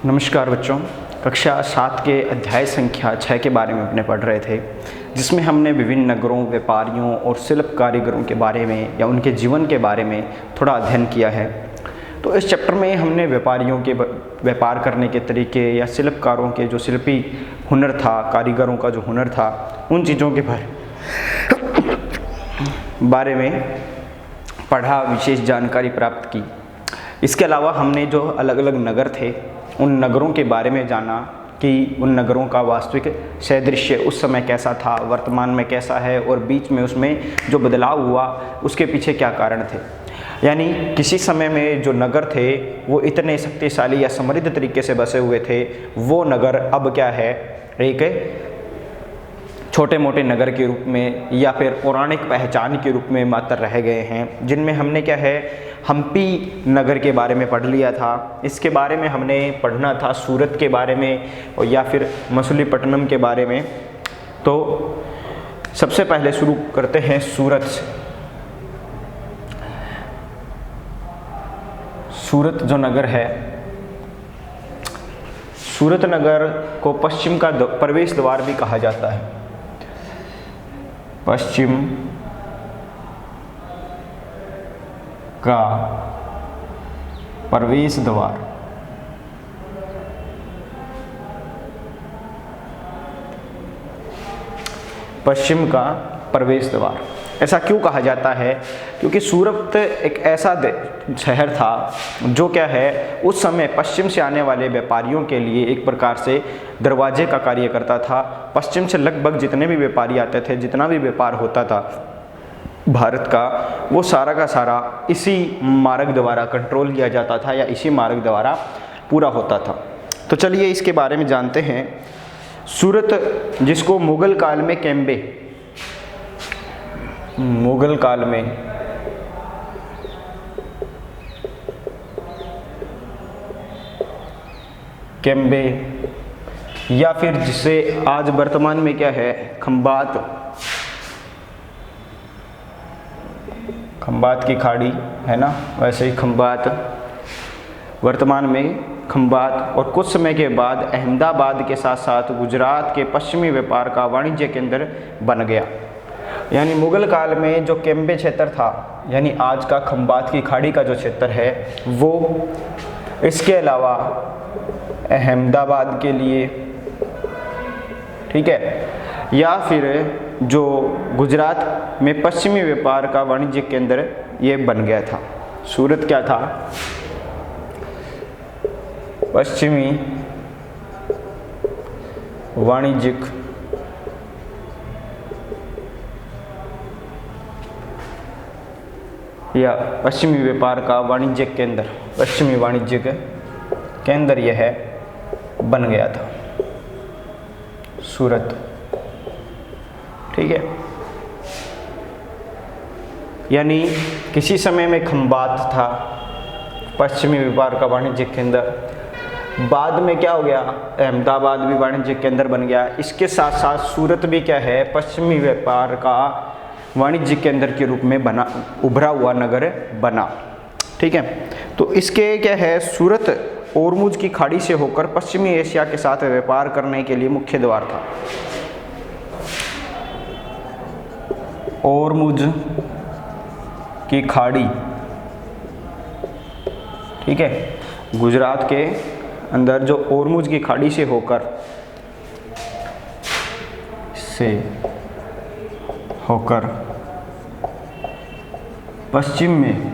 नमस्कार बच्चों, कक्षा 7 के अध्याय संख्या 6 के बारे में अपने पढ़ रहे थे, जिसमें हमने विभिन्न नगरों, व्यापारियों और शिल्प कारीगरों के बारे में या उनके जीवन के बारे में थोड़ा अध्ययन किया है। तो इस चैप्टर में हमने व्यापारियों के व्यापार करने के तरीके या शिल्पकारों के जो शिल्पी हुनर था, कारीगरों का जो हुनर था, उन चीज़ों के बारे में पढ़ा, विशेष जानकारी प्राप्त की। इसके अलावा हमने जो अलग अलग नगर थे उन नगरों के बारे में जाना कि उन नगरों का वास्तविक सादृश्य उस समय कैसा था, वर्तमान में कैसा है और बीच में उसमें जो बदलाव हुआ उसके पीछे क्या कारण थे। यानी किसी समय में जो नगर थे वो इतने शक्तिशाली या समृद्ध तरीके से बसे हुए थे, वो नगर अब क्या है, एक छोटे मोटे नगर के रूप में या फिर पौराणिक पहचान के रूप में मात्र रह गए हैं, जिनमें हमने क्या है, हम्पी नगर के बारे में पढ़ लिया था। इसके बारे में हमने पढ़ना था सूरत के बारे में और या फिर मछलीपट्टनम के बारे में। तो सबसे पहले शुरू करते हैं सूरत से। सूरत जो नगर है, सूरत नगर को पश्चिम का प्रवेश द्वार भी कहा जाता है। पश्चिम का प्रवेश द्वार। पश्चिम का प्रवेश द्वार ऐसा क्यों कहा जाता है? क्योंकि सूरत एक ऐसा शहर था जो क्या है, उस समय पश्चिम से आने वाले व्यापारियों के लिए एक प्रकार से दरवाजे का कार्य करता था। पश्चिम से लगभग जितने भी व्यापारी आते थे, जितना भी व्यापार होता था भारत का, वो सारा का सारा इसी मार्ग द्वारा कंट्रोल किया जाता था या इसी मार्ग द्वारा पूरा होता था। तो चलिए इसके बारे में जानते हैं। सूरत, जिसको मुगल काल में मुगल काल में कैम्बे या फिर जिसे आज वर्तमान में क्या है, खंबात की खाड़ी है ना, वैसे ही खंबात, वर्तमान में खंबात, और कुछ समय के बाद अहमदाबाद के साथ साथ गुजरात के पश्चिमी व्यापार का वाणिज्य केंद्र बन गया। यानी मुगल काल में जो कैम्बे क्षेत्र था, यानी आज का खंबात की खाड़ी का जो क्षेत्र है, वो इसके अलावा अहमदाबाद के लिए, ठीक है, या फिर जो गुजरात में पश्चिमी व्यापार का वाणिज्य केंद्र ये बन गया था। सूरत क्या था? पश्चिमी वाणिज्यिक या पश्चिमी व्यापार का वाणिज्यिक केंद्र, पश्चिमी वाणिज्यिक केंद्र यह है बन गया था सूरत, ठीक है। यानी किसी समय में खंबात था पश्चिमी व्यापार का वाणिज्यिक केंद्र, बाद में क्या हो गया, अहमदाबाद भी वाणिज्यिक केंद्र बन गया। इसके साथ साथ सूरत भी क्या है, पश्चिमी व्यापार का वाणिज्यिक केंद्र के रूप में बना, उभरा हुआ नगर बना, ठीक है। तो इसके क्या है, सूरत ओरमुज की खाड़ी से होकर पश्चिमी एशिया के साथ व्यापार करने के लिए मुख्य द्वार था। ओरमुज की खाड़ी, ठीक है, गुजरात के अंदर जो ओरमुज की खाड़ी से होकर पश्चिम में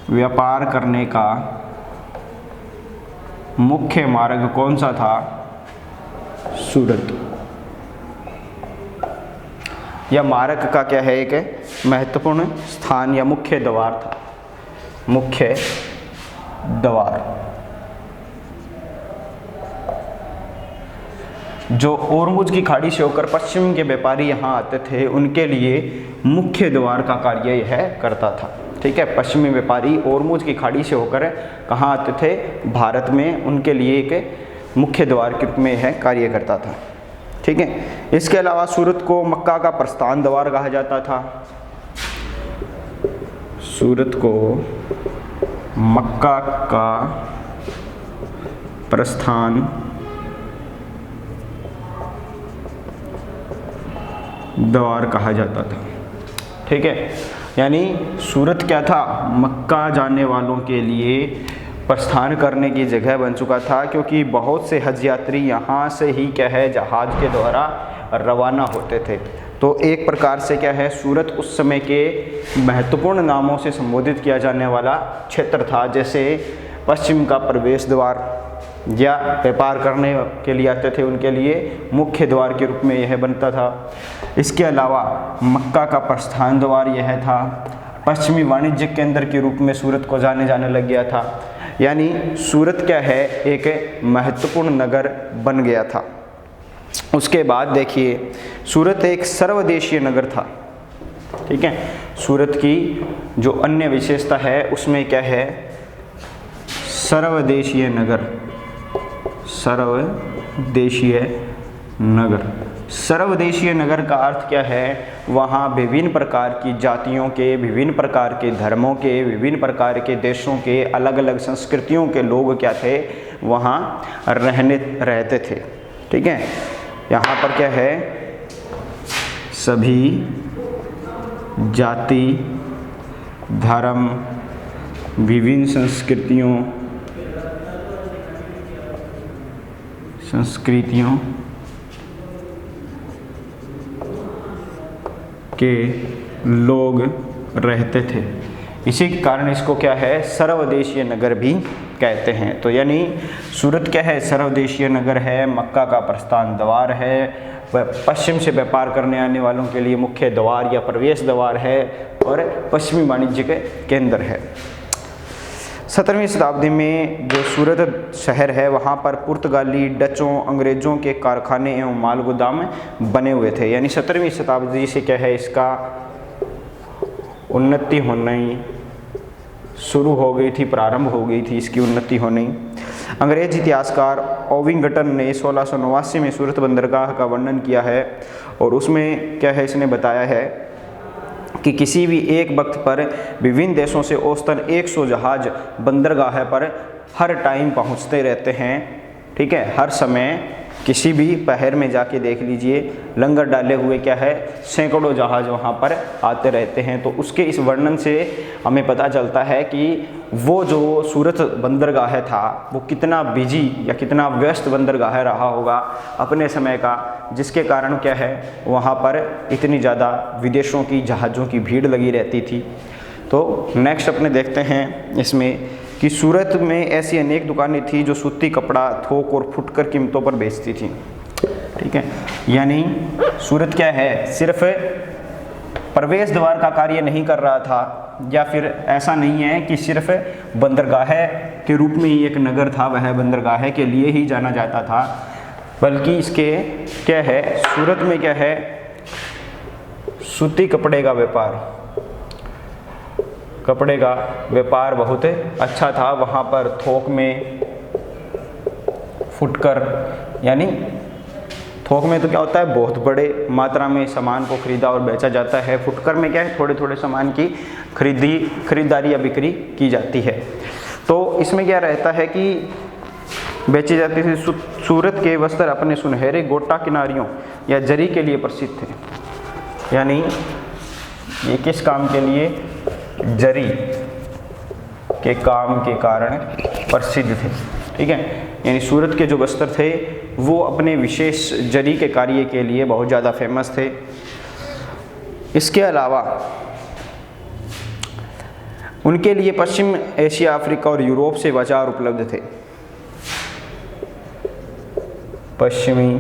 व्यापार करने का मुख्य मार्ग कौन सा था? सूरत। यह मार्ग का क्या है, एक महत्वपूर्ण स्थान या मुख्य द्वार था, मुख्य द्वार। जो ओरमुज की खाड़ी से होकर पश्चिम के व्यापारी यहाँ आते थे, उनके लिए मुख्य द्वार का कार्य यह करता था, ठीक है। पश्चिमी व्यापारी ओरमुज की खाड़ी से होकर कहाँ आते थे, भारत में, उनके लिए एक मुख्य द्वार के रूप में यह कार्य करता था, ठीक है। इसके अलावा सूरत को मक्का का प्रस्थान द्वार कहा जाता था। सूरत को मक्का का प्रस्थान द्वार कहा जाता था। ठीक है, यानी सूरत क्या था, मक्का जाने वालों के लिए प्रस्थान करने की जगह बन चुका था, क्योंकि बहुत से हज यात्री यहाँ से ही क्या है जहाज़ के द्वारा रवाना होते थे। तो एक प्रकार से क्या है, सूरत उस समय के महत्वपूर्ण नामों से संबोधित किया जाने वाला क्षेत्र था, जैसे पश्चिम का प्रवेश द्वार, या व्यापार करने के लिए आते थे उनके लिए मुख्य द्वार के रूप में यह बनता था। इसके अलावा मक्का का प्रस्थान द्वार यह था, पश्चिमी वाणिज्य केंद्र के रूप में सूरत को जाने लग गया था। यानी सूरत क्या है, एक महत्वपूर्ण नगर बन गया था। उसके बाद देखिए, सूरत एक सर्वदेशीय नगर था। ठीक है, सूरत की जो अन्य विशेषता है उसमें क्या है, सर्वदेशीय नगर। सर्वदेशीय नगर, सर्वदेशीय नगर का अर्थ क्या है, वहाँ विभिन्न प्रकार की जातियों के, विभिन्न प्रकार के धर्मों के, विभिन्न प्रकार के देशों के, अलग अलग संस्कृतियों के लोग क्या थे, वहाँ रहते थे। ठीक है, यहाँ पर क्या है, सभी जाति, धर्म, विभिन्न संस्कृतियों के लोग रहते थे। इसी के कारण इसको क्या है, सर्वदेशीय नगर भी कहते हैं। तो यानी सूरत क्या है, सर्वदेशीय नगर है, मक्का का प्रस्थान द्वार है, पश्चिम से व्यापार करने आने वालों के लिए मुख्य द्वार या प्रवेश द्वार है, और पश्चिमी वाणिज्य के केंद्र है। 17वीं शताब्दी में जो सूरत शहर है वहाँ पर पुर्तगाली, डचों, अंग्रेज़ों के कारखाने एवं माल गोदाम बने हुए थे। यानी 17वीं शताब्दी से क्या है, इसका उन्नति होनी शुरू हो गई थी, प्रारंभ हो गई थी इसकी उन्नति होनी। अंग्रेज इतिहासकार ओविंगटन ने 1689 में सूरत बंदरगाह का वर्णन किया है, और उसमें क्या है, इसने बताया है कि किसी भी एक वक्त पर विभिन्न देशों से औसतन 100 जहाज बंदरगाह पर हर टाइम पहुंचते रहते हैं। ठीक है, हर समय किसी भी पहर में जाके देख लीजिए, लंगर डाले हुए क्या है, सैकड़ों जहाज वहाँ पर आते रहते हैं। तो उसके इस वर्णन से हमें पता चलता है कि वो जो सूरत बंदरगाह था वो कितना बिजी या कितना व्यस्त बंदरगाह रहा होगा अपने समय का, जिसके कारण क्या है वहाँ पर इतनी ज़्यादा विदेशों की जहाज़ों की भीड़ लगी रहती थी। तो नेक्स्ट अपने देखते हैं इसमें कि सूरत में ऐसी अनेक दुकानें थी जो सूती कपड़ा, थोक और फुटकर कीमतों पर बेचती थी। ठीक है, यानी सूरत क्या है, सिर्फ प्रवेश द्वार का कार्य नहीं कर रहा था, या फिर ऐसा नहीं है कि सिर्फ बंदरगाह के रूप में ही एक नगर था, वह बंदरगाह के लिए ही जाना जाता था, बल्कि इसके क्या है, सूरत में क्या है, सूती कपड़े का व्यापार, कपड़े का व्यापार बहुत अच्छा था। वहाँ पर थोक में, फुटकर, यानी थोक में तो क्या होता है, बहुत बड़े मात्रा में सामान को खरीदा और बेचा जाता है। फुटकर में क्या है, थोड़े थोड़े सामान की खरीदारी या बिक्री की जाती है। तो इसमें क्या रहता है कि बेची जाती थी। सूरत के वस्त्र अपने सुनहरे गोटा किनारियों या जरी के लिए प्रसिद्ध थे। यानी ये किस काम के लिए, जरी के काम के कारण प्रसिद्ध थे। ठीक है, यानी सूरत के जो वस्त्र थे वो अपने विशेष जरी के कार्य के लिए बहुत ज़्यादा फेमस थे। इसके अलावा उनके लिए पश्चिम एशिया, अफ्रीका और यूरोप से बाजार उपलब्ध थे। पश्चिमी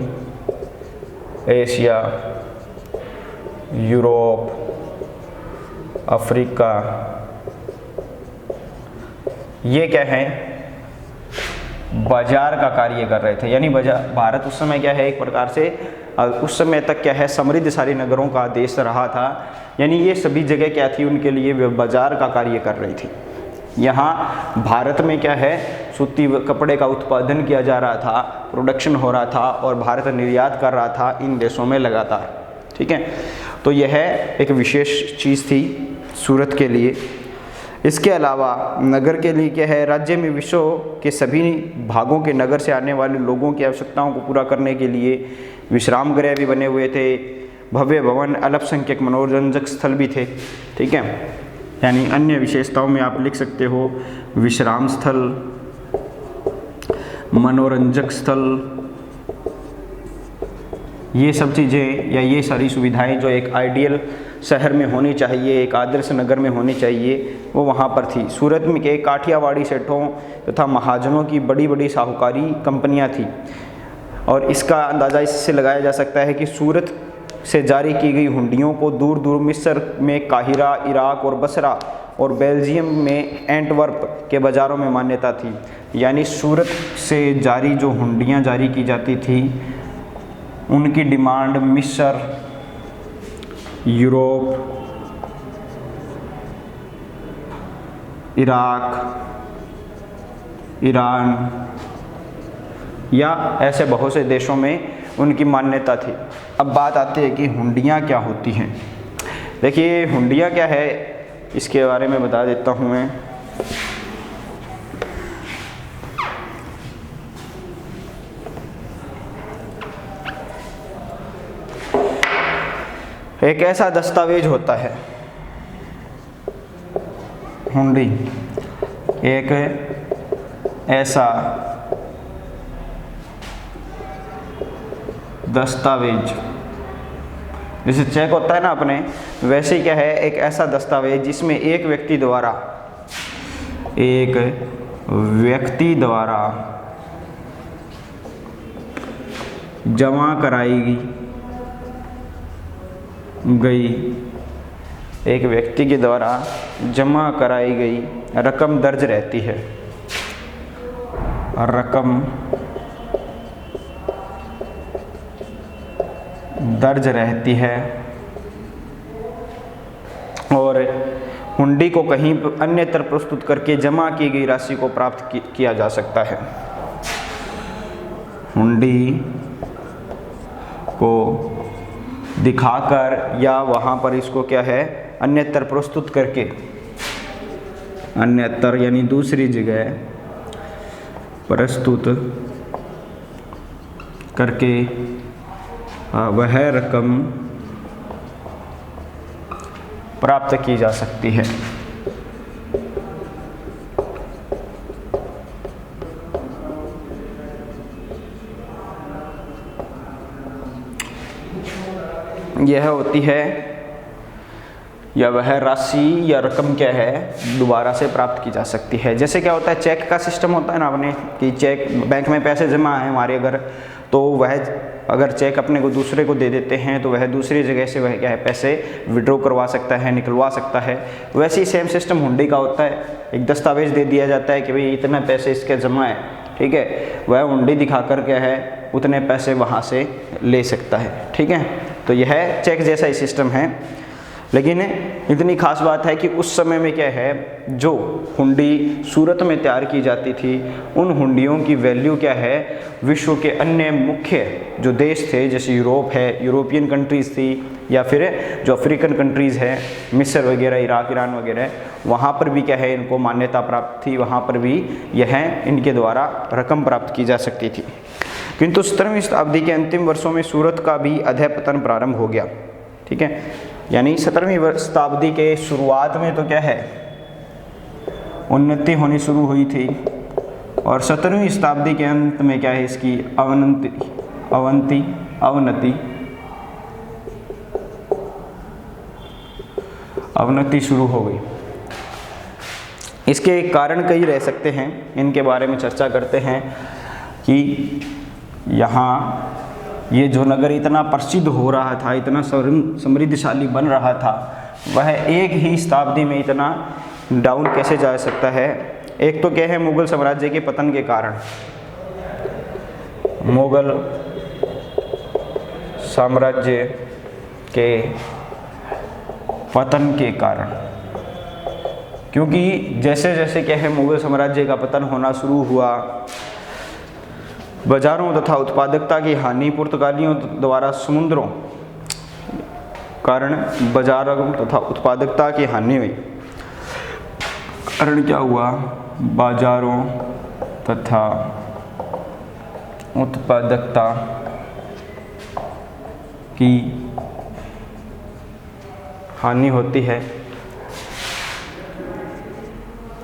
एशिया, यूरोप, अफ्रीका, ये क्या है, बाजार का कार्य कर रहे थे। यानी भारत उस समय क्या है, एक प्रकार से उस समय तक क्या है, समृद्धशाली नगरों का देश रहा था। यानी ये सभी जगह क्या थी, उनके लिए बाजार का कार्य कर रही थी। यहाँ भारत में क्या है, सूती कपड़े का उत्पादन किया जा रहा था, प्रोडक्शन हो रहा था, और भारत निर्यात कर रहा था इन देशों में लगातार। ठीक है, तो यह एक विशेष चीज़ थी सूरत के लिए। इसके अलावा नगर के लिए क्या है, राज्य में विश्व के सभी भागों के नगर से आने वाले लोगों की आवश्यकताओं को पूरा करने के लिए विश्राम गृह भी बने हुए थे, भव्य भवन, अल्पसंख्यक मनोरंजक स्थल भी थे। ठीक है, यानी अन्य विशेषताओं में आप लिख सकते हो विश्राम स्थल, मनोरंजक स्थल, ये सब चीज़ें या ये सारी सुविधाएं जो एक आइडियल शहर में होनी चाहिए, एक आदर्श नगर में होनी चाहिए, वो वहाँ पर थी। सूरत में के काठियावाड़ी सेठों तथा महाजनों की बड़ी बड़ी साहूकारी कंपनियाँ थी और इसका अंदाज़ा इससे लगाया जा सकता है कि सूरत से जारी की गई हुंडियों को दूर दूर मिस्र में काहिरा, इराक और बसरा और बेल्जियम में एंटवर्प के बाज़ारों में मान्यता थी। यानी सूरत से जारी जो हुंडियाँ जारी की जाती थी उनकी डिमांड मिस्र, यूरोप, इराक, ईरान या ऐसे बहुत से देशों में उनकी मान्यता थी। अब बात आती है कि हुंडियाँ क्या होती हैं। देखिए हुंडियाँ क्या है, इसके बारे में बता देता हूँ मैं। एक ऐसा दस्तावेज होता है हुंडी, एक ऐसा दस्तावेज, जैसे चेक होता है ना अपने, वैसे ही क्या है एक ऐसा दस्तावेज जिसमें एक व्यक्ति द्वारा जमा कराई गई, एक व्यक्ति के द्वारा जमा कराई गई रकम दर्ज रहती है। रकम दर्ज रहती है और हुंडी को कहीं अन्यत्र प्रस्तुत करके जमा की गई राशि को प्राप्त किया जा सकता है। हुंडी को दिखाकर या वहाँ पर इसको क्या है अन्यत्र प्रस्तुत करके, अन्यत्र यानी दूसरी जगह प्रस्तुत करके वह रकम प्राप्त की जा सकती है। यह होती है या वह राशि या रकम क्या है दोबारा से प्राप्त की जा सकती है। जैसे क्या होता है चेक का सिस्टम होता है ना अपने, कि चेक बैंक में पैसे जमा है हमारे अगर, तो वह अगर चेक अपने को दूसरे को दे देते हैं तो वह दूसरी जगह से वह क्या है पैसे विड्रॉ करवा सकता है, निकलवा सकता है। वैसे ही सेम सिस्टम हुंडी का होता है, एक दस्तावेज दे दिया जाता है कि भाई इतना पैसे इसके जमा है, ठीक है, वह हुंडी दिखाकर क्या है उतने पैसे वहाँ से ले सकता है। ठीक है, तो यह चेक जैसा ही सिस्टम है। लेकिन इतनी खास बात है कि उस समय में क्या है जो हुंडी सूरत में तैयार की जाती थी उन हुंडियों की वैल्यू क्या है विश्व के अन्य मुख्य जो देश थे, जैसे यूरोप है, यूरोपियन कंट्रीज़ थी, या फिर जो अफ्रीकन कंट्रीज़ है मिस्र वगैरह, इराक, ईरान वगैरह, वहाँ पर भी क्या है इनको मान्यता प्राप्त थी, वहाँ पर भी यह इनके द्वारा रकम प्राप्त की जा सकती थी। किंतु 17वीं शताब्दी के अंतिम वर्षों में सूरत का भी अधःपतन प्रारंभ हो गया। ठीक है, यानी 17वीं शताब्दी के शुरुआत में तो क्या है उन्नति होनी शुरू हुई थी और 17वीं शताब्दी के अंत में क्या है इसकी अवनति शुरू हो गई। इसके कारण कई रह सकते हैं, इनके बारे में चर्चा करते हैं कि यहाँ ये जो नगर इतना प्रसिद्ध हो रहा था, इतना समृद्धशाली बन रहा था, वह एक ही शताब्दी में इतना डाउन कैसे जा सकता है। एक तो क्या है मुगल साम्राज्य के पतन के कारण, मुगल साम्राज्य के पतन के कारण, क्योंकि जैसे जैसे क्या है मुगल साम्राज्य का पतन होना शुरू हुआ, बाजारों तथा उत्पादकता की हानि, पुर्तगालियों द्वारा समुद्रों कारण बाजारों तथा उत्पादकता की हानि हुई कारण क्या हुआ, बाजारों तथा उत्पादकता की हानि होती है।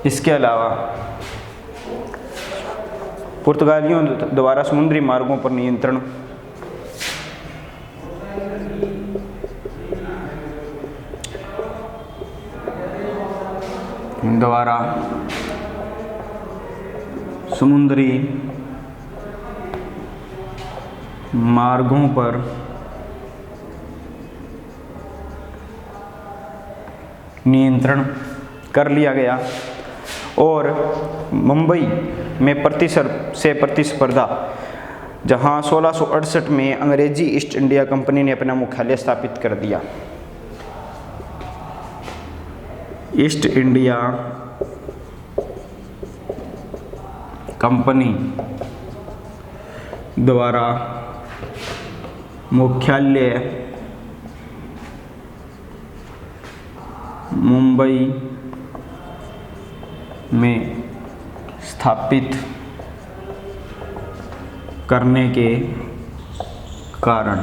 इसके अलावा पुर्तगालियों द्वारा समुद्री मार्गों पर नियंत्रण द्वारा समुद्री मार्गों पर नियंत्रण कर लिया गया और मुंबई में प्रतिस्पर्धा, जहां 1668 में अंग्रेजी ईस्ट इंडिया कंपनी ने अपना मुख्यालय स्थापित कर दिया। ईस्ट इंडिया कंपनी द्वारा मुख्यालय मुंबई में स्थापित करने के कारण,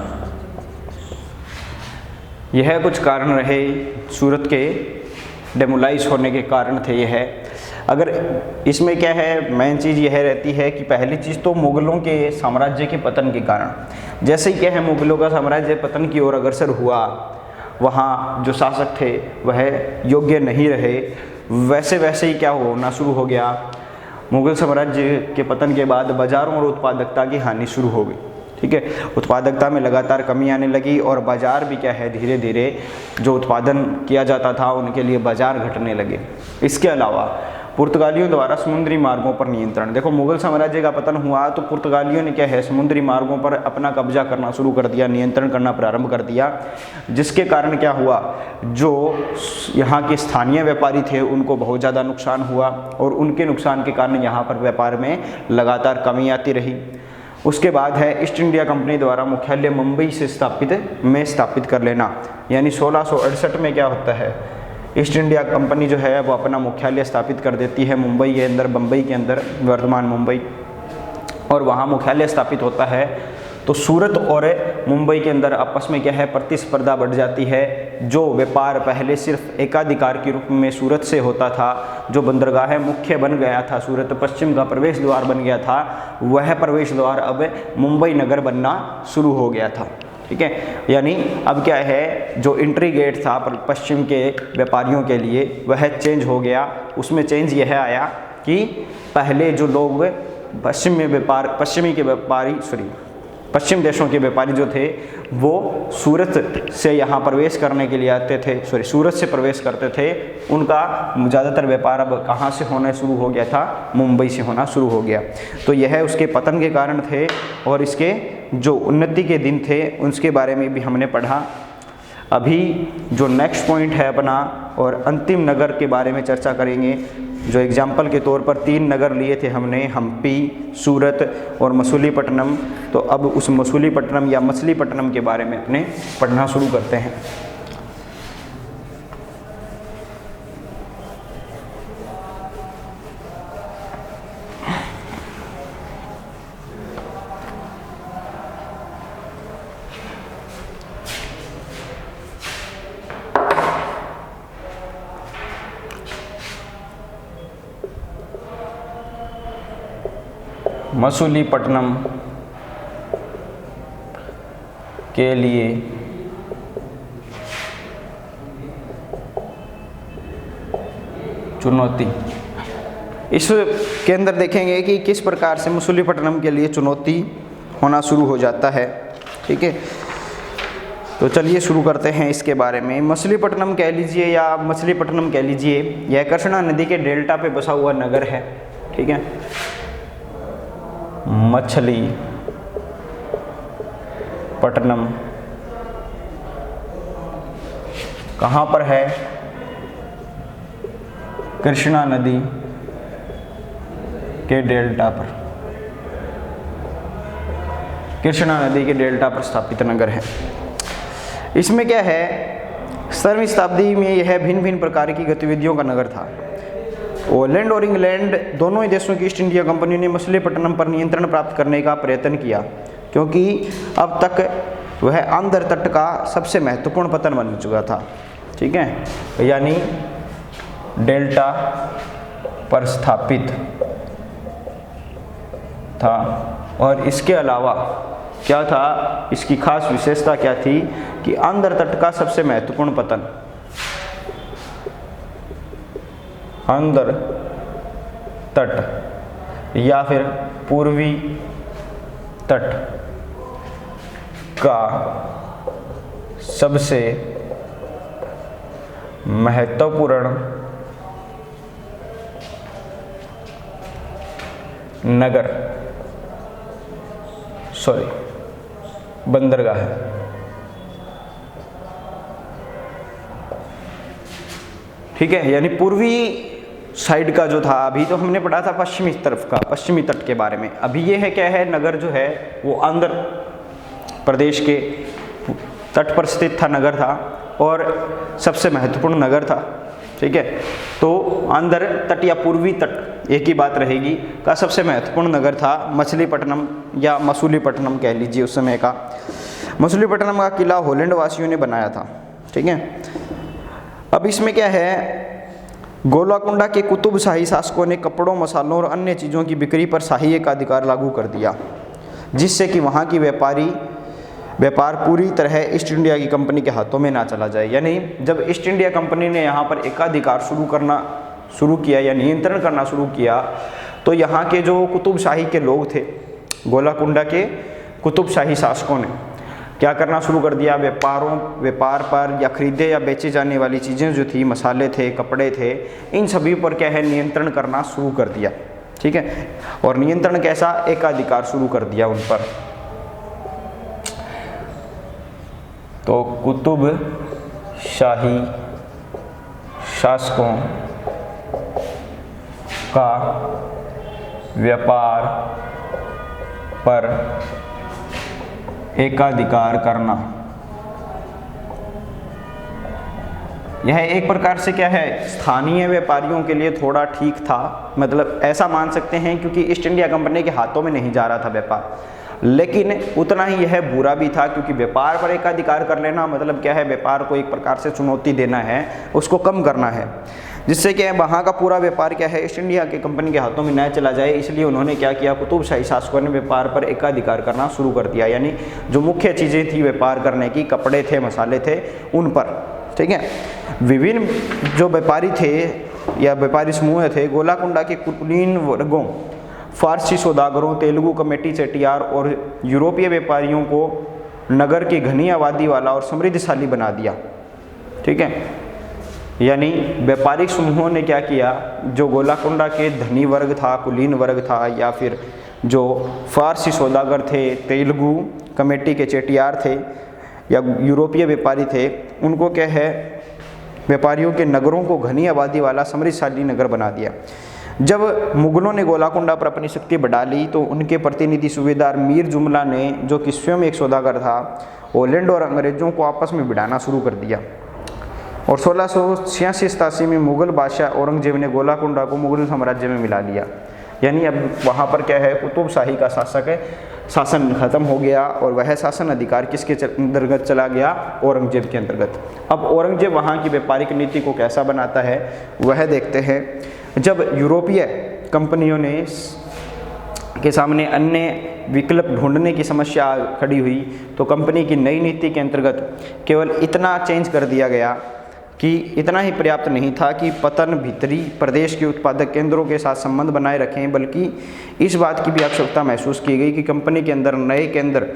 यह कुछ कारण रहे सूरत के डेमोलाइज होने के कारण थे। यह अगर इसमें क्या है, मेन चीज़ यह रहती है कि पहली चीज़ तो मुग़लों के साम्राज्य के पतन के कारण, जैसे ही क्या है मुग़लों का साम्राज्य पतन की ओर अग्रसर हुआ, वहाँ जो शासक थे वह योग्य नहीं रहे, वैसे वैसे ही क्या होना शुरू हो गया, मुग़ल साम्राज्य के पतन के बाद बाज़ारों और उत्पादकता की हानि शुरू हो गई। ठीक है, उत्पादकता में लगातार कमी आने लगी और बाज़ार भी क्या है धीरे धीरे जो उत्पादन किया जाता था उनके लिए बाज़ार घटने लगे। इसके अलावा पुर्तगालियों द्वारा समुद्री मार्गों पर नियंत्रण, देखो मुग़ल साम्राज्य का पतन हुआ तो पुर्तगालियों ने क्या है समुद्री मार्गों पर अपना कब्जा करना शुरू कर दिया, नियंत्रण करना प्रारंभ कर दिया, जिसके कारण क्या हुआ, जो यहाँ के स्थानीय व्यापारी थे उनको बहुत ज़्यादा नुकसान हुआ और उनके नुकसान के कारण यहाँ पर व्यापार में लगातार कमी आती रही। उसके बाद है ईस्ट इंडिया कंपनी द्वारा मुख्यालय मुंबई से स्थापित कर लेना, यानी 1668 में क्या होता है, ईस्ट इंडिया कंपनी जो है वो अपना मुख्यालय स्थापित कर देती है मुंबई के अंदर, बम्बई के अंदर, वर्तमान मुंबई, और वहाँ मुख्यालय स्थापित होता है। तो सूरत और मुंबई के अंदर आपस में क्या है प्रतिस्पर्धा बढ़ जाती है। जो व्यापार पहले सिर्फ एकाधिकार के रूप में सूरत से होता था, जो बंदरगाह मुख्य बन गया था, सूरत पश्चिम का प्रवेश द्वार बन गया था, वह प्रवेश द्वार अब मुंबई नगर बनना शुरू हो गया था। ठीक है, यानी अब क्या है जो एंट्री गेट था पश्चिम के व्यापारियों के लिए वह चेंज हो गया। उसमें चेंज यह आया कि पहले जो लोग पश्चिम देशों के व्यापारी जो थे वो सूरत से यहाँ प्रवेश करने के लिए आते थे, सूरत से प्रवेश करते थे, उनका ज़्यादातर व्यापार अब कहाँ से होना शुरू हो गया था, मुंबई से होना शुरू हो गया। तो यह उसके पतन के कारण थे और इसके जो उन्नति के दिन थे उसके बारे में भी हमने पढ़ा। अभी जो नेक्स्ट पॉइंट है अपना और अंतिम नगर के बारे में चर्चा करेंगे। जो एग्जाम्पल के तौर पर 3 नगर लिए थे हमने, हम्पी, सूरत और मसूलीपट्टनम। तो अब उस मसूलीपट्टनम या मछलीपट्टनम के बारे में अपने पढ़ना शुरू करते हैं। मसूलीपट्टनम के लिए चुनौती, इसके अंदर देखेंगे कि किस प्रकार से मसूलीपट्टनम के लिए चुनौती होना शुरू हो जाता है। ठीक है, तो चलिए शुरू करते हैं इसके बारे में। मछलीपट्टनम कह लीजिए या मछलीपट्टनम कह लीजिए, यह कृष्णा नदी के डेल्टा पे बसा हुआ नगर है। ठीक है, मछलीपट्टनम कहाँ पर है, कृष्णा नदी के डेल्टा पर, कृष्णा नदी के डेल्टा पर स्थापित नगर है। इसमें क्या है, 17वीं शताब्दी में यह भिन्न भिन्न प्रकार की गतिविधियों का नगर था। हॉलैंड और इंग्लैंड दोनों ही देशों की ईस्ट इंडिया कंपनी ने मछलीपट्टनम पर नियंत्रण प्राप्त करने का प्रयत्न किया, क्योंकि अब तक वह आंध्र तट का सबसे महत्वपूर्ण पतन बन चुका था। ठीक है, यानी डेल्टा पर स्थापित था। और इसके अलावा क्या था, इसकी खास विशेषता क्या थी कि आंध्र तट का सबसे महत्वपूर्ण पतन, आंध्र तट या फिर पूर्वी तट का सबसे महत्वपूर्ण नगर, बंदरगाह है। ठीक है, यानी पूर्वी साइड का जो था, अभी तो हमने पढ़ा था पश्चिमी तरफ का, पश्चिमी तट के बारे में। अभी ये है क्या है, नगर जो है वो आंध्र प्रदेश के तट पर स्थित था, नगर था और सबसे महत्वपूर्ण नगर था। ठीक है, तो आंध्र तट या पूर्वी तट एक ही बात रहेगी का सबसे महत्वपूर्ण नगर था मछलीपट्टनम या मसूलीपट्टनम कह लीजिए उस समय का। मसूलीपट्टनम का किला हॉलैंड वासियों ने बनाया था। ठीक है, अब इसमें क्या है, गोलाकुंडा के कुतुब शाही शासकों ने कपड़ों, मसालों और अन्य चीज़ों की बिक्री पर शाही एकाधिकार लागू कर दिया, जिससे कि वहाँ की व्यापार पूरी तरह ईस्ट इंडिया की कंपनी के हाथों में ना चला जाए। यानी जब ईस्ट इंडिया कंपनी ने यहाँ पर एकाधिकार शुरू किया या नियंत्रण करना शुरू किया, तो यहाँ के जो कुतुब शाही के लोग थे, गोलाकुंडा के कुतुब शाही शासकों ने क्या करना शुरू कर दिया, व्यापार पर या खरीदे या बेचे जाने वाली चीज़ें जो थी, मसाले थे, कपड़े थे, इन सभी पर क्या है नियंत्रण करना शुरू कर दिया। ठीक है, और नियंत्रण कैसा, एकाधिकार शुरू कर दिया उन पर। तो कुतुब शाही शासकों का व्यापार पर एकाधिकार करना, यह एक प्रकार से क्या है, स्थानीय व्यापारियों के लिए थोड़ा ठीक था। मतलब ऐसा मान सकते हैं, क्योंकि ईस्ट इंडिया कंपनी के हाथों में नहीं जा रहा था व्यापार, लेकिन उतना ही यह बुरा भी था, क्योंकि व्यापार पर एकाधिकार कर लेना मतलब क्या है, व्यापार को एक प्रकार से चुनौती देना है, उसको कम करना है, जिससे कि वहाँ का पूरा व्यापार क्या है ईस्ट इंडिया की कंपनी के हाथों में न चला जाए। इसलिए उन्होंने क्या किया, कुतुब शाही शासकों ने व्यापार पर एकाधिकार करना शुरू कर दिया। यानी जो मुख्य चीज़ें थी व्यापार करने की, कपड़े थे, मसाले थे, उन पर। ठीक है, विभिन्न जो व्यापारी थे या व्यापारी समूह थे, गोलाकुंडा के कुलीन वर्गों, फारसी सौदागरों, तेलुगु कमेटी चेटियार और यूरोपीय व्यापारियों को नगर की घनी आबादी वाला और समृद्धशाली बना दिया। ठीक है, यानी व्यापारिक समूहों ने क्या किया, जो गोलाकुंडा के धनी वर्ग था, कुलीन वर्ग था, या फिर जो फारसी सौदागर थे, तेलुगु कमेटी के चेटियार थे या यूरोपीय व्यापारी थे, उनको क्या है, व्यापारियों के नगरों को घनी आबादी वाला समृद्धशाली नगर बना दिया। जब मुगलों ने गोलाकुंडा पर अपनी शक्ति बढ़ा ली, तो उनके प्रतिनिधि सूबेदार मीर जुमला ने, जो कि स्वयं एक सौदागर था, हॉलैंड और अंग्रेजों को आपस में भिड़ाना शुरू कर दिया। और 1686-87 में मुगल बादशाह औरंगजेब ने गोलाकुंडा को मुगल साम्राज्य में मिला लिया। यानी अब वहाँ पर क्या है, कुतुब शाही का शासन खत्म हो गया और वह शासन अधिकार किसके अंतर्गत चला गया, औरंगजेब के अंतर्गत। अब औरंगजेब वहाँ की व्यापारिक नीति को कैसा बनाता है वह देखते हैं। जब यूरोपीय कंपनियों ने के सामने अन्य विकल्प ढूंढने की समस्या खड़ी हुई, तो कंपनी की नई नीति के अंतर्गत केवल इतना चेंज कर दिया गया कि इतना ही पर्याप्त नहीं था कि पतन भीतरी प्रदेश के उत्पादक केंद्रों के साथ संबंध बनाए रखें, बल्कि इस बात की भी आवश्यकता महसूस की गई कि कंपनी के अंदर नए केंद्र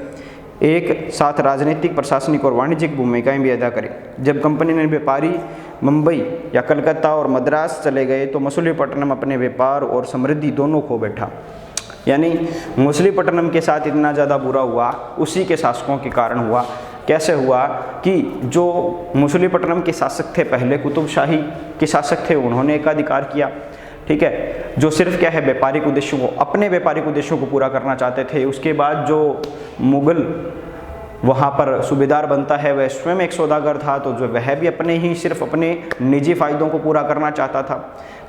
एक साथ राजनीतिक, प्रशासनिक और वाणिज्यिक भूमिकाएं भी अदा करें। जब कंपनी ने व्यापारी मुंबई या कलकत्ता और मद्रास चले गए, तो मसूलीपट्टनम अपने व्यापार और समृद्धि दोनों खो बैठा। यानी मसूलीपट्टनम के साथ इतना ज़्यादा बुरा हुआ उसी के शासकों के कारण हुआ। कैसे हुआ कि जो मसूलीपट्टनम के शासक थे, पहले कुतुब शाही के शासक थे, उन्होंने एकाधिकार किया। ठीक है, जो सिर्फ क्या है व्यापारिक उद्देश्यों को, अपने व्यापारिक उद्देश्यों को पूरा करना चाहते थे। उसके बाद जो मुगल वहाँ पर सूबेदार बनता है, वह स्वयं एक सौदागर था, तो जो वह भी अपने ही सिर्फ अपने निजी फायदों को पूरा करना चाहता था।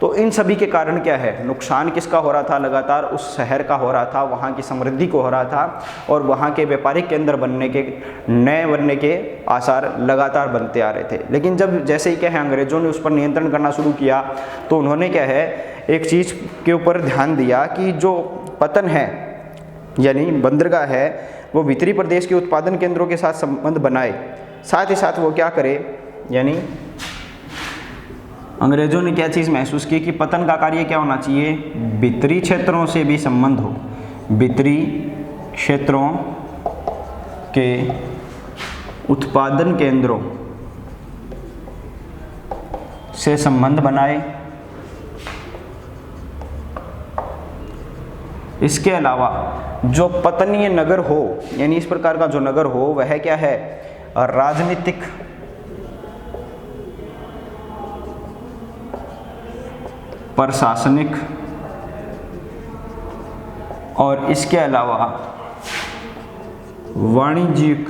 तो इन सभी के कारण क्या है, नुकसान किसका हो रहा था, लगातार उस शहर का हो रहा था, वहाँ की समृद्धि को हो रहा था, और वहाँ के व्यापारिक केंद्र बनने के आसार लगातार बनते आ रहे थे। लेकिन जब जैसे ही क्या है अंग्रेज़ों ने उस पर नियंत्रण करना शुरू किया, तो उन्होंने क्या है एक चीज़ के ऊपर ध्यान दिया कि जो पतन है यानी बंदरगाह है वो भीतरी प्रदेश के उत्पादन केंद्रों के साथ संबंध बनाए, साथ ही साथ वो क्या करे, यानी अंग्रेज़ों ने क्या चीज़ महसूस की कि पतन का कार्य क्या होना चाहिए, भीतरी क्षेत्रों से भी संबंध हो, भीतरी क्षेत्रों के उत्पादन केंद्रों से संबंध बनाए। इसके अलावा जो पतनीय नगर हो, यानी इस प्रकार का जो नगर हो वह क्या है, राजनीतिक प्रशासनिक और इसके अलावा वाणिज्यिक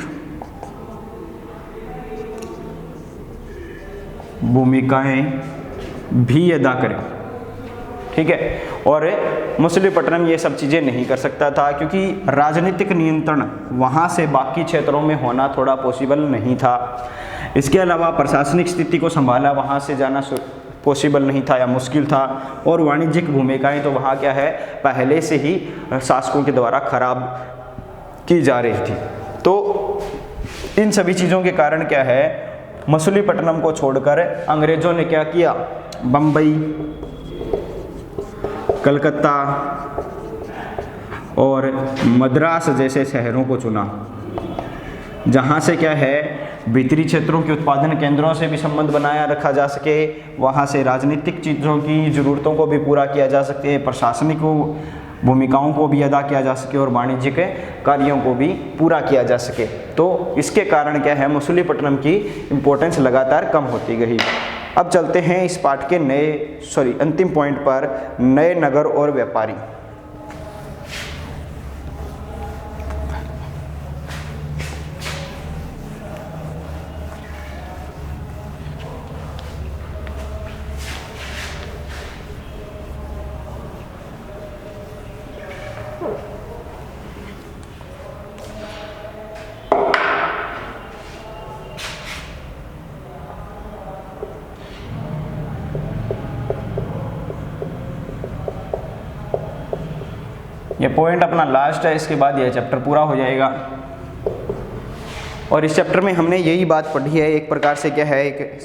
भूमिकाएं भी अदा करें। ठीक है, और मछलीपट्टनम ये सब चीज़ें नहीं कर सकता था, क्योंकि राजनीतिक नियंत्रण वहाँ से बाकी क्षेत्रों में होना थोड़ा पॉसिबल नहीं था। इसके अलावा प्रशासनिक स्थिति को संभाला वहाँ से जाना पॉसिबल नहीं था या मुश्किल था, और वाणिज्यिक भूमिकाएं तो वहाँ क्या है पहले से ही शासकों के द्वारा खराब की जा रही थी। तो इन सभी चीज़ों के कारण क्या है, मछलीपट्टनम को छोड़कर अंग्रेज़ों ने क्या किया, बम्बई, कलकत्ता और मद्रास जैसे शहरों को चुना, जहाँ से क्या है भीतरी क्षेत्रों के उत्पादन केंद्रों से भी संबंध बनाया रखा जा सके, वहाँ से राजनीतिक चीज़ों की ज़रूरतों को भी पूरा किया जा सके, प्रशासनिक भूमिकाओं को भी अदा किया जा सके और वाणिज्यिक कार्यों को भी पूरा किया जा सके। तो इसके कारण क्या है, मछलीपट्टनम की इम्पोर्टेंस लगातार कम होती गई। अब चलते हैं इस पाठ के अंतिम पॉइंट पर, नए नगर और व्यापारी। ये पॉइंट अपना लास्ट है, इसके बाद यह चैप्टर पूरा हो जाएगा। और इस चैप्टर में हमने यही बात पढ़ी है, एक प्रकार से क्या है, एक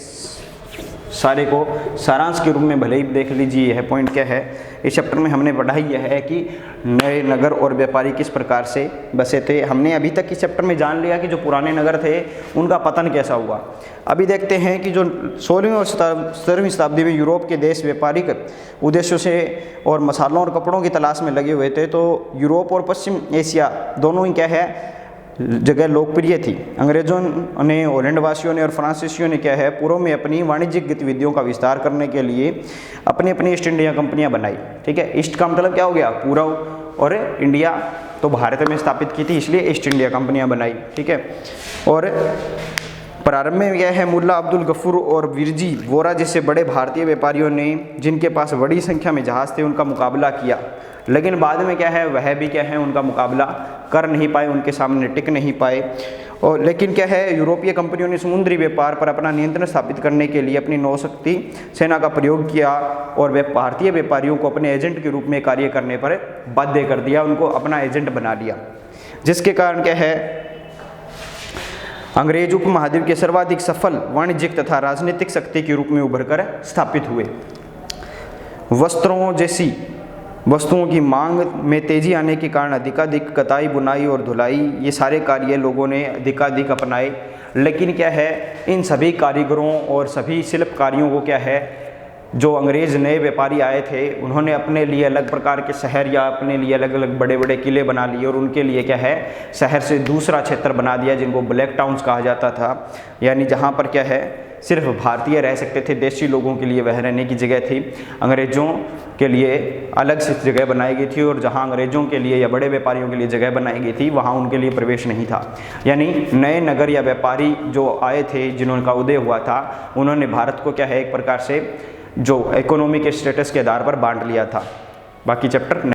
सारे को सारांश के रूप में भले ही देख लीजिए यह पॉइंट क्या है। इस चैप्टर में हमने पढ़ा ही यह है कि नए नगर और व्यापारी किस प्रकार से बसे थे। हमने अभी तक इस चैप्टर में जान लिया कि जो पुराने नगर थे उनका पतन कैसा हुआ। अभी देखते हैं कि जो 16वीं और 17वीं शताब्दी में यूरोप के देश व्यापारिक उद्देश्यों से और मसालों और कपड़ों की तलाश में लगे हुए थे, तो यूरोप और पश्चिम एशिया दोनों ही क्या है जगह लोकप्रिय थी। अंग्रेज़ों ने, हॉलैंड वासियों ने और फ्रांसीसियों ने क्या है पूर्व में अपनी वाणिज्यिक गतिविधियों का विस्तार करने के लिए अपनी अपनी ईस्ट इंडिया कंपनियां बनाई। ठीक है, ईस्ट का मतलब क्या हो गया, पूर्व, और इंडिया तो भारत में स्थापित की थी, इसलिए ईस्ट इंडिया कंपनियां बनाई। ठीक है, और प्रारंभ में यह है मुल्ला अब्दुल गफूर और विरजी वोरा जैसे बड़े भारतीय व्यापारियों ने, जिनके पास बड़ी संख्या में जहाज़ थे, उनका मुकाबला किया। लेकिन बाद में क्या है, वह भी क्या है उनका मुकाबला कर नहीं पाए, उनके सामने टिक नहीं पाए। और लेकिन क्या है, यूरोपीय कंपनियों ने समुद्री व्यापार पर अपना नियंत्रण स्थापित करने के लिए अपनी नौशक्ति सेना का प्रयोग किया और वे भारतीय व्यापारियों को अपने एजेंट के रूप में कार्य करने पर बाध्य कर दिया, उनको अपना एजेंट बना लिया, जिसके कारण क्या है अंग्रेज उपमहाद्वीप के सर्वाधिक सफल वाणिज्यिक तथा राजनीतिक शक्ति के रूप में उभर कर स्थापित हुए। वस्त्रों जैसी वस्तुओं की मांग में तेजी आने के कारण अधिकाधिक कताई, बुनाई और धुलाई ये सारे कार्य लोगों ने अधिकाधिक अपनाए। लेकिन क्या है, इन सभी कारीगरों और सभी शिल्पकारियों को क्या है, जो अंग्रेज़ नए व्यापारी आए थे उन्होंने अपने लिए अलग प्रकार के शहर या अपने लिए अलग अलग बड़े बड़े किले बना लिए, और उनके लिए क्या है शहर से दूसरा क्षेत्र बना दिया जिनको ब्लैक टाउन्स कहा जाता था, यानी जहाँ पर क्या है सिर्फ भारतीय रह सकते थे, देशी लोगों के लिए वह रहने की जगह थी। अंग्रेज़ों के लिए अलग से जगह बनाई गई थी और जहां अंग्रेज़ों के लिए या बड़े व्यापारियों के लिए जगह बनाई गई थी वहां उनके लिए प्रवेश नहीं था। यानी नए नगर या व्यापारी जो आए थे, जिनका उदय हुआ था, उन्होंने भारत को क्या है एक प्रकार से जो इकोनॉमिक स्टेटस के आधार पर बांट लिया था। बाकी चैप्टर